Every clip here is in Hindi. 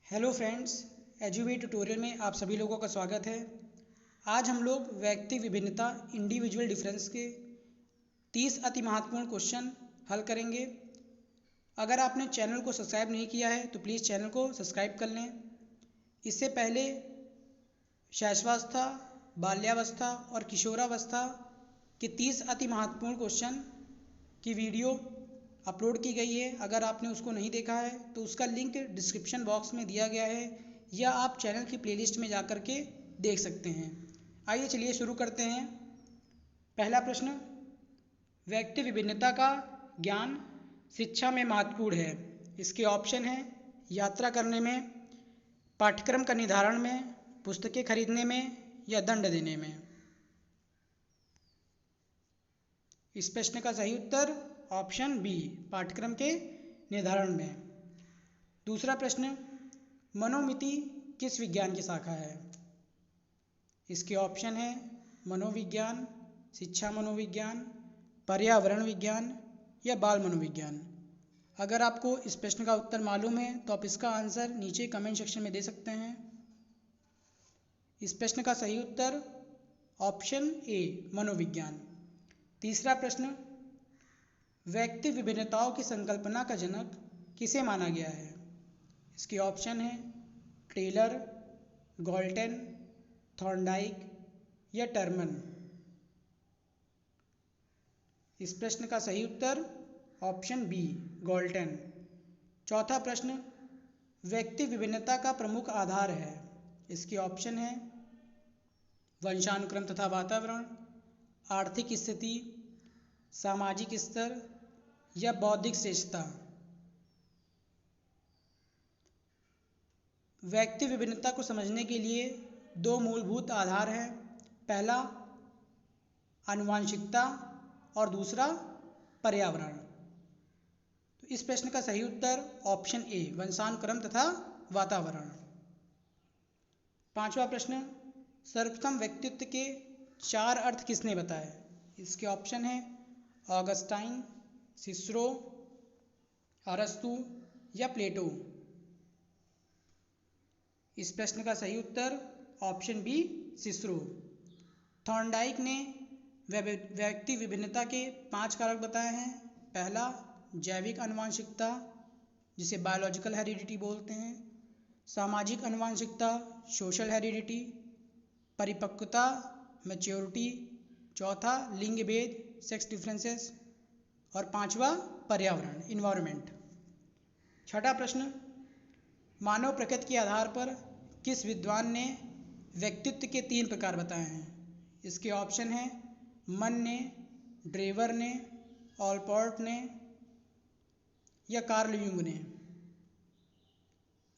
हेलो फ्रेंड्स, एजुवी ट्यूटोरियल में आप सभी लोगों का स्वागत है। आज हम लोग व्यक्ति विभिन्नता इंडिविजुअल डिफरेंस के 30 अति महत्वपूर्ण क्वेश्चन हल करेंगे। अगर आपने चैनल को सब्सक्राइब नहीं किया है तो प्लीज़ चैनल को सब्सक्राइब कर लें। इससे पहले शैशवावस्था, बाल्यावस्था और किशोरावस्था के 30 अति महत्वपूर्ण क्वेश्चन की वीडियो अपलोड की गई है। अगर आपने उसको नहीं देखा है तो उसका लिंक डिस्क्रिप्शन बॉक्स में दिया गया है या आप चैनल की प्लेलिस्ट में जा कर के देख सकते हैं। आइए चलिए शुरू करते हैं। पहला प्रश्न, व्यक्ति विभिन्नता का ज्ञान शिक्षा में महत्वपूर्ण है। इसके ऑप्शन हैं यात्रा करने में, पाठ्यक्रम का निर्धारण में, पुस्तकें खरीदने में या दंड देने में। इस प्रश्न का सही उत्तर ऑप्शन बी, पाठ्यक्रम के निर्धारण में। दूसरा प्रश्न, मनोमिति किस विज्ञान की शाखा है। इसके ऑप्शन हैं मनोविज्ञान, शिक्षा मनोविज्ञान, पर्यावरण विज्ञान या बाल मनोविज्ञान। अगर आपको इस प्रश्न का उत्तर मालूम है तो आप इसका आंसर नीचे कमेंट सेक्शन में दे सकते हैं। इस प्रश्न का सही उत्तर ऑप्शन ए, मनोविज्ञान। तीसरा प्रश्न, व्यक्ति विभिन्नताओं की संकल्पना का जनक किसे माना गया है। इसके ऑप्शन हैं टेलर, गॉल्टन, थॉर्नडाइक या टर्मन। इस प्रश्न का सही उत्तर ऑप्शन बी, गॉल्टन। चौथा प्रश्न, व्यक्ति विभिन्नता का प्रमुख आधार है। इसके ऑप्शन हैं वंशानुक्रम तथा वातावरण, आर्थिक स्थिति, सामाजिक स्तर या बौद्धिक श्रेष्ठता। व्यक्ति विभिन्नता को समझने के लिए दो मूलभूत आधार हैं। पहला आनुवांशिकता और दूसरा पर्यावरण। तो इस प्रश्न का सही उत्तर ऑप्शन ए, वंशानुक्रम तथा वातावरण। पांचवा प्रश्न, सर्वप्रथम व्यक्तित्व के 4 अर्थ किसने बताए। इसके ऑप्शन हैं ऑगस्टाइन, सिसरो, अरस्तु या प्लेटो। इस प्रश्न का सही उत्तर ऑप्शन बी, सिसरो। थॉर्नडाइक ने व्यक्ति विभिन्नता के 5 कारक बताए हैं। पहला जैविक आनुवांशिकता, जिसे बायोलॉजिकल हेरिडिटी बोलते हैं। सामाजिक आनुवांशिकता, सोशल हेरिडिटी। परिपक्वता, मैच्योरिटी। चौथा लिंग भेद, सेक्स डिफरेंसेस। और पांचवा पर्यावरण, इन्वायरमेंट। छठा प्रश्न, मानव प्रकृति के आधार पर किस विद्वान ने व्यक्तित्व के 3 प्रकार बताए हैं। इसके ऑप्शन हैं मन ने, ड्रेवर ने, ऑलपोर्ट ने या कार्ल यूंग ने।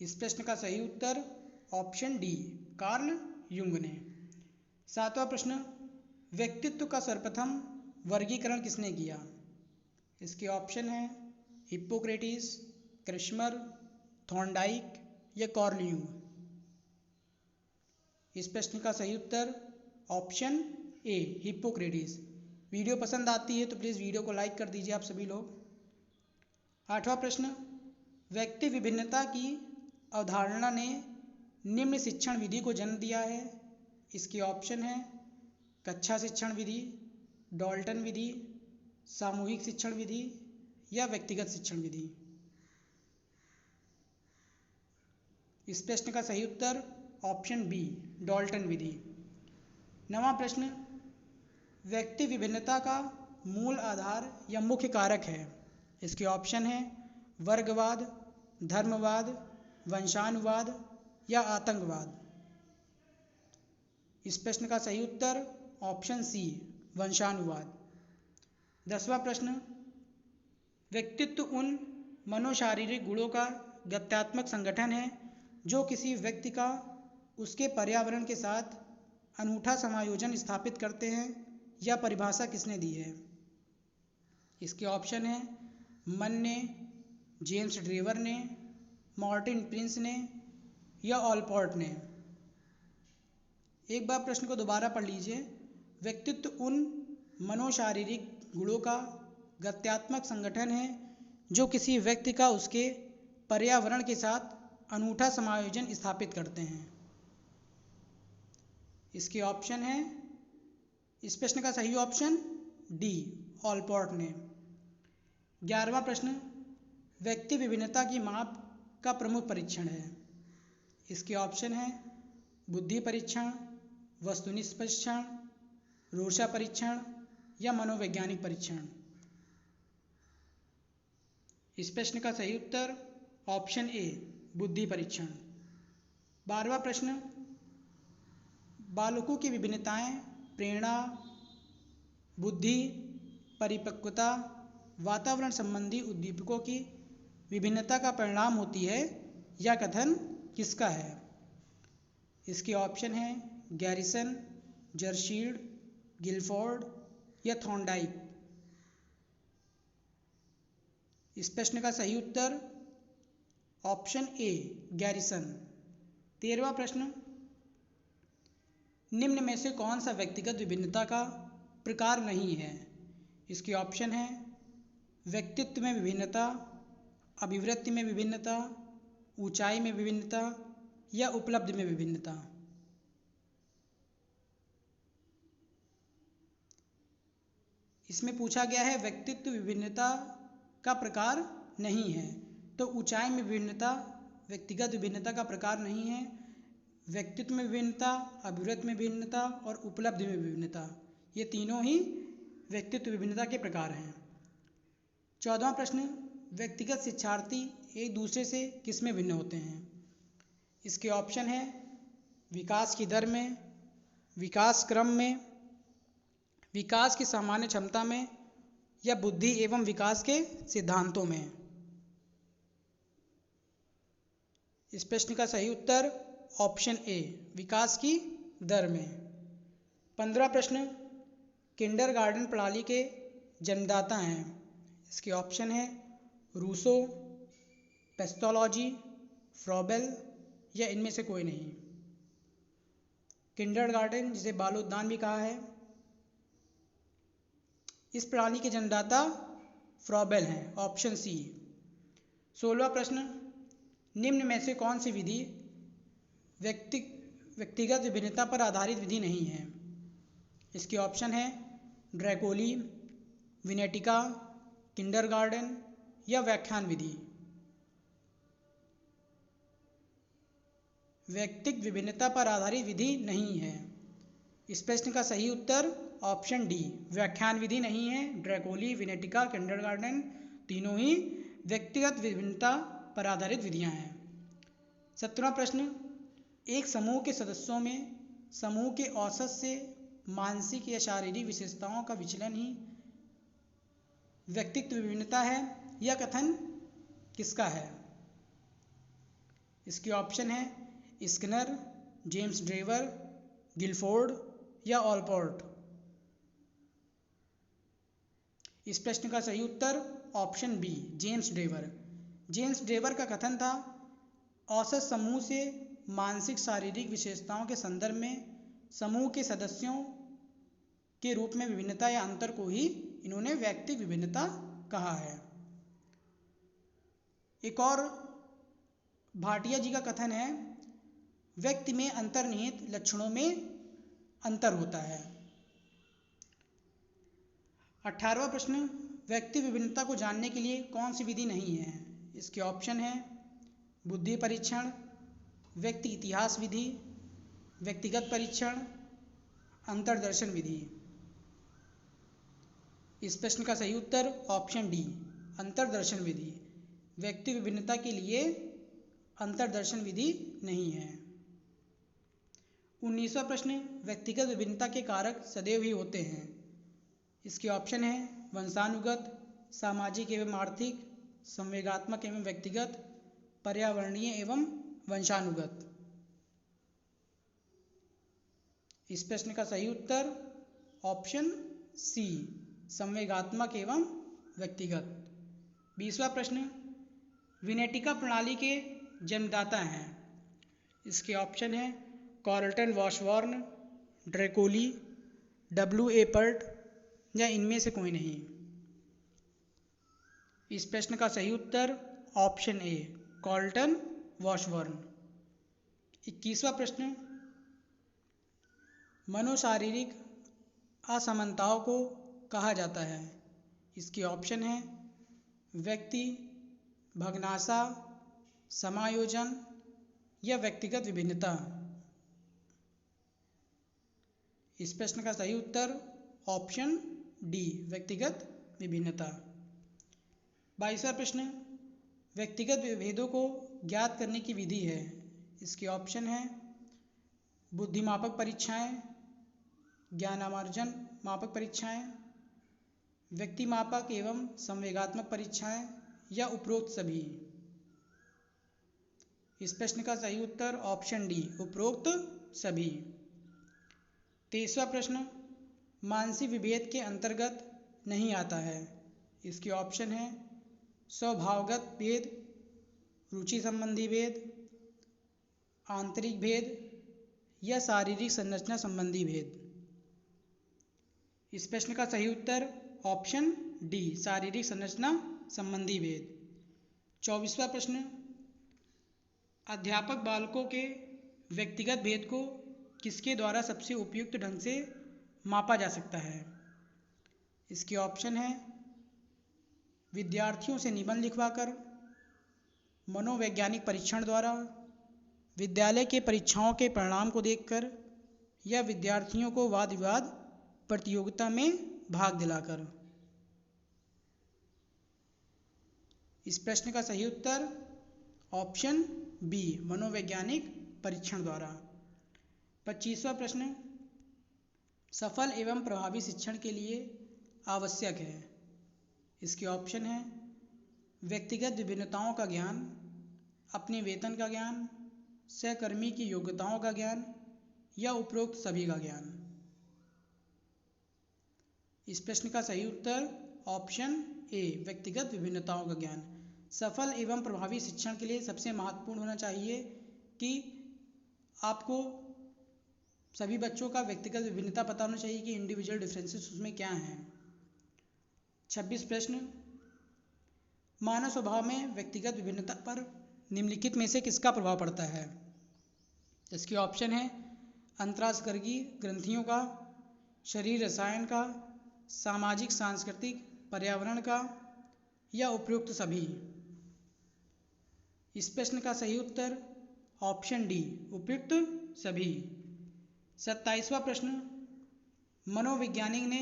इस प्रश्न का सही उत्तर ऑप्शन डी, कार्ल यूंग ने। सातवां प्रश्न, व्यक्तित्व का सर्वप्रथम वर्गीकरण किसने किया। इसके ऑप्शन हैं हिप्पोक्रेटिस, क्रिश्मर, थॉर्नडाइक या कार्ल यूंग। इस प्रश्न का सही उत्तर ऑप्शन ए, हिप्पोक्रेटिस। वीडियो पसंद आती है तो प्लीज़ वीडियो को लाइक कर दीजिए आप सभी लोग। आठवां प्रश्न, व्यक्ति विभिन्नता की अवधारणा ने निम्न शिक्षण विधि को जन्म दिया है। इसके ऑप्शन हैं कक्षा शिक्षण विधि, डॉल्टन विधि, सामूहिक शिक्षण विधि या व्यक्तिगत शिक्षण विधि। इस प्रश्न का सही उत्तर ऑप्शन बी, डॉल्टन विधि। 9वां प्रश्न, व्यक्ति विभिन्नता का मूल आधार या मुख्य कारक है। इसके ऑप्शन हैं वर्गवाद, धर्मवाद, वंशानुवाद या आतंकवाद। इस प्रश्न का सही उत्तर ऑप्शन सी, वंशानुवाद। 10वां प्रश्न, व्यक्तित्व उन मनोशारीरिक गुणों का गत्यात्मक संगठन है जो किसी व्यक्ति का उसके पर्यावरण के साथ अनूठा समायोजन स्थापित करते हैं। यह परिभाषा किसने दी है। इसके ऑप्शन हैं मन ने, जेम्स ड्रेवर ने, मार्टिन प्रिंस ने या ऑलपोर्ट ने। एक बार प्रश्न को दोबारा पढ़ लीजिए। व्यक्तित्व उन मनोशारीरिक गुणों का गत्यात्मक संगठन है जो किसी व्यक्ति का उसके पर्यावरण के साथ अनूठा समायोजन स्थापित करते हैं? इसके ऑप्शन है, इस प्रश्न का सही ऑप्शन डी, ऑलपोर्ट ने। 11वां प्रश्न, व्यक्ति विभिन्नता की माप का प्रमुख परीक्षण है? इसके ऑप्शन है बुद्धि परीक्षण, वस्तुनिष्ठ परीक्षण, रोशा परीक्षण या मनोवैज्ञानिक परीक्षण। इस प्रश्न का सही उत्तर ऑप्शन ए, बुद्धि परीक्षण। 12वां प्रश्न, बालकों की विभिन्नताएं प्रेरणा, बुद्धि, परिपक्वता, वातावरण संबंधी उद्दीपकों की विभिन्नता का परिणाम होती है, यह कथन किसका है? इसके ऑप्शन है गैरिसन, जर्शील्ड, गिलफोर्ड या थॉर्नडाइक। इस प्रश्न का सही उत्तर ऑप्शन ए, गैरिसन। 13वां प्रश्न, निम्न में से कौन सा व्यक्तिगत विभिन्नता का प्रकार नहीं है? इसके ऑप्शन है व्यक्तित्व में विभिन्नता, अभिवृत्ति में विभिन्नता, ऊंचाई में विभिन्नता या उपलब्धि में विभिन्नता। इसमें पूछा गया है व्यक्तित्व विभिन्नता का प्रकार नहीं है, तो ऊंचाई में विभिन्नता व्यक्तिगत विभिन्नता का प्रकार नहीं है, व्यक्तित्व में विभिन्नता, अभिवृत्ति में विभिन्नता और उपलब्धि में विभिन्नता, ये तीनों ही व्यक्तित्व विभिन्नता के प्रकार हैं। 14वां प्रश्न, व्यक्तिगत शिक्षार्थी एक दूसरे से किस में भिन्न होते हैं? इसके ऑप्शन है विकास की दर में, विकास क्रम में, विकास की सामान्य क्षमता में या बुद्धि एवं विकास के सिद्धांतों में। इस प्रश्न का सही उत्तर ऑप्शन ए, विकास की दर में। 15वां प्रश्न, किंडरगार्टन प्रणाली के जन्मदाता हैं? इसके ऑप्शन है रूसो, पेस्टोलॉजी, फ्रॉबेल या इनमें से कोई नहीं। किंडरगार्टन, जिसे बालोद्यान भी कहा है, इस प्रणाली के जन्मदाता फ्रॉबेल हैं, ऑप्शन सी। 16वां प्रश्न, निम्न में से कौन सी विधि व्यक्तिगत विभिन्नता पर आधारित विधि नहीं है? इसके ऑप्शन है ड्रैकोली, विनेटिका, किंडरगार्टन या व्याख्यान विधि। व्यक्तिगत विभिन्नता पर आधारित विधि नहीं है। इस प्रश्न का सही उत्तर ऑप्शन डी, व्याख्यान विधि नहीं है। ड्रैकोली, विनेटिका, किंडरगार्टन तीनों ही व्यक्तिगत विभिन्नता पर आधारित विधियां हैं। 17वां प्रश्न, एक समूह के सदस्यों में समूह के औसत से मानसिक या शारीरिक विशेषताओं का विचलन ही व्यक्तित्व विभिन्नता है, यह कथन किसका है? इसके ऑप्शन है स्किनर, जेम्स ड्रेवर, गिलफोर्ड या ऑलपोर्ट। इस प्रश्न का सही उत्तर option B, James Drever. James Drever का कथन था औसत समूह से मानसिक शारीरिक विशेषताओं के संदर्भ में समूह के सदस्यों के रूप में विभिन्नता या अंतर को ही इन्होंने व्यक्तिगत विभिन्नता कहा है। एक और भाटिया जी का कथन है व्यक्ति में अंतर्निहित लक्षणों में अंतर होता है। 18वां प्रश्न, व्यक्ति विभिन्नता को जानने के लिए कौन सी विधि नहीं है? इसके ऑप्शन है बुद्धि परीक्षण, व्यक्ति इतिहास विधि, व्यक्तिगत परीक्षण, अंतर्दर्शन विधि। इस प्रश्न का सही उत्तर ऑप्शन डी, अंतर्दर्शन विधि। व्यक्ति विभिन्नता के लिए अंतर्दर्शन विधि नहीं है। 19वां प्रश्न, व्यक्तिगत विभिन्नता के कारक सदैव ही होते हैं? इसके ऑप्शन है वंशानुगत, सामाजिक एवं आर्थिक, संवेगात्मक एवं व्यक्तिगत, पर्यावरणीय एवं वंशानुगत। इस प्रश्न का सही उत्तर ऑप्शन सी, संवेगात्मक एवं व्यक्तिगत। 20वां प्रश्न, विनेटिका प्रणाली के जन्मदाता हैं? इसके ऑप्शन है कार्लटन वॉशबॉर्न, ड्रैकोली, W.A. पर्ट या इनमें से कोई नहीं। इस प्रश्न का सही उत्तर ऑप्शन ए, कार्लटन वॉशबर्न। 21वां प्रश्न, मनोशारीरिक असमानताओं को कहा जाता है। इसके ऑप्शन हैं व्यक्ति, भग्नाशा, समायोजन या व्यक्तिगत विभिन्नता। इस प्रश्न का सही उत्तर ऑप्शन डी, व्यक्तिगत विभिन्नता। 22वां प्रश्न, व्यक्तिगत भेदों को ज्ञात करने की विधि है। इसके ऑप्शन हैं बुद्धिमापक परीक्षाएं, ज्ञानार्जन मापक परीक्षाएं, व्यक्ति मापक एवं संवेगात्मक परीक्षाएं या उपरोक्त सभी। इस प्रश्न का सही उत्तर ऑप्शन डी, उपरोक्त सभी। 23वां प्रश्न, मानसिक विभेद के अंतर्गत नहीं आता है। इसके ऑप्शन हैं स्वभावगत भेद, रुचि संबंधी भेद, आंतरिक भेद या शारीरिक संरचना संबंधी भेद। इस प्रश्न का सही उत्तर ऑप्शन डी, शारीरिक संरचना संबंधी भेद। 24वां प्रश्न, अध्यापक बालकों के व्यक्तिगत भेद को किसके द्वारा सबसे उपयुक्त ढंग से मापा जा सकता है। इसके ऑप्शन हैं विद्यार्थियों से निबंध लिखवाकर, मनोवैज्ञानिक परीक्षण द्वारा, विद्यालय के परीक्षाओं के परिणाम को देखकर या विद्यार्थियों को वाद विवाद प्रतियोगिता में भाग दिलाकर। इस प्रश्न का सही उत्तर ऑप्शन बी, मनोवैज्ञानिक परीक्षण द्वारा। 25वां प्रश्न, सफल एवं प्रभावी शिक्षण के लिए आवश्यक है। इसके ऑप्शन हैं व्यक्तिगत विभिन्नताओं का ज्ञान, अपने वेतन का ज्ञान, सहकर्मी की योग्यताओं का ज्ञान या उपरोक्त सभी का ज्ञान। इस प्रश्न का सही उत्तर ऑप्शन ए, व्यक्तिगत विभिन्नताओं का ज्ञान। सफल एवं प्रभावी शिक्षण के लिए सबसे महत्वपूर्ण होना चाहिए कि आपको सभी बच्चों का व्यक्तिगत विभिन्नता पता होना चाहिए कि इंडिविजुअल डिफरेंसेस उसमें क्या हैं। 26 प्रश्न, मानव स्वभाव में व्यक्तिगत विभिन्नता पर निम्नलिखित में से किसका प्रभाव पड़ता है। इसके ऑप्शन है अंतरास्कर्गी ग्रंथियों का, शरीर रसायन का, सामाजिक सांस्कृतिक पर्यावरण का या उपयुक्त सभी। इस प्रश्न का सही उत्तर ऑप्शन डी, उपयुक्त सभी। 27वां प्रश्न, मनोवैज्ञानिक ने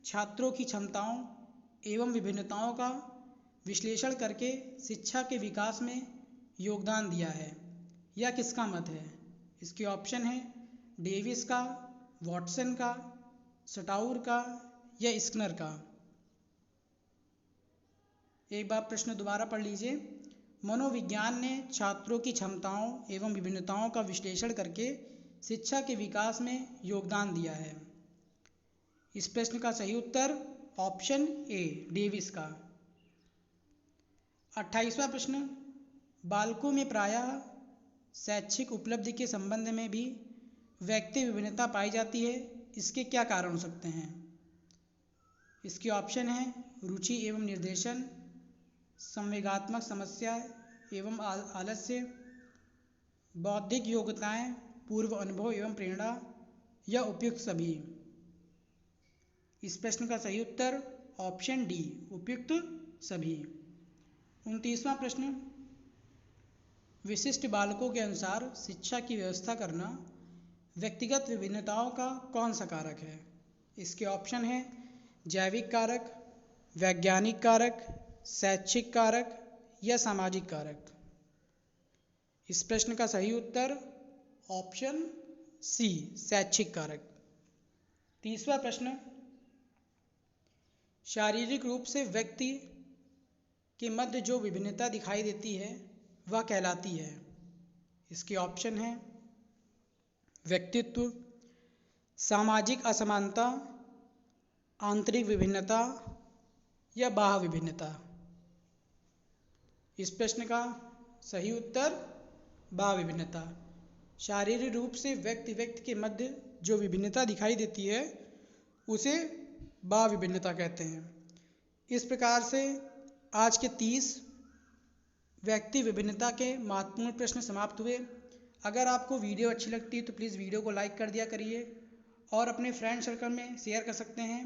छात्रों की क्षमताओं एवं विभिन्नताओं का विश्लेषण करके शिक्षा के विकास में योगदान दिया है। यह किसका मत है। इसके ऑप्शन है डेविस का, वॉटसन का, स्टाउर का या स्किनर का। एक बार प्रश्न दोबारा पढ़ लीजिए। मनोविज्ञान ने छात्रों की क्षमताओं एवं विभिन्नताओं का विश्लेषण करके शिक्षा के विकास में योगदान दिया है। इस प्रश्न का सही उत्तर ऑप्शन ए, डेविस का। 28वां प्रश्न, बालकों में प्रायः शैक्षिक उपलब्धि के संबंध में भी व्यक्ति विभिन्नता पाई जाती है। इसके क्या कारण हो सकते हैं। इसके ऑप्शन हैं रुचि एवं निर्देशन, संवेगात्मक समस्या एवं आलस्य, बौद्धिक योग्यताएं, पूर्व अनुभव एवं प्रेरणा या उपयुक्त सभी। इस प्रश्न का सही उत्तर ऑप्शन डी, उपयुक्त सभी। 29वां प्रश्न, विशिष्ट बालकों के अनुसार शिक्षा की व्यवस्था करना व्यक्तिगत विभिन्नताओं का कौन सा कारक है। इसके ऑप्शन है जैविक कारक, वैज्ञानिक कारक, शैक्षिक कारक या सामाजिक कारक। इस प्रश्न का सही उत्तर ऑप्शन सी, शैक्षिक कारक। 30वां प्रश्न, शारीरिक रूप से व्यक्ति के मध्य जो विभिन्नता दिखाई देती है वह कहलाती है। इसके ऑप्शन हैं व्यक्तित्व, सामाजिक असमानता, आंतरिक विभिन्नता या बाह्य विभिन्नता। इस प्रश्न का सही उत्तर बाह्य विभिन्नता। शारीरिक रूप से व्यक्ति के मध्य जो विभिन्नता दिखाई देती है उसे बाह्य विभिन्नता कहते हैं। इस प्रकार से आज के 30 व्यक्ति विभिन्नता के महत्वपूर्ण प्रश्न समाप्त हुए। अगर आपको वीडियो अच्छी लगती है तो प्लीज़ वीडियो को लाइक कर दिया करिए और अपने फ्रेंड सर्कल में शेयर कर सकते हैं।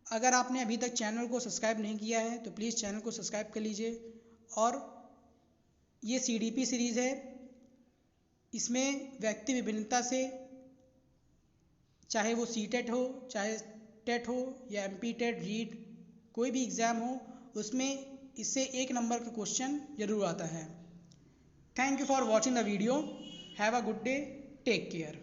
अगर आपने अभी तक चैनल को सब्सक्राइब नहीं किया है तो प्लीज़ चैनल को सब्सक्राइब कर लीजिए। और ये CDP सीरीज़ है, इसमें व्यक्ति विभिन्नता से, चाहे वो CTET हो, चाहे TET हो या MP-TET, REET, कोई भी एग्ज़ाम हो, उसमें इससे 1 नंबर का क्वेश्चन जरूर आता है। Thank you for watching the video. Have a good day. Take care.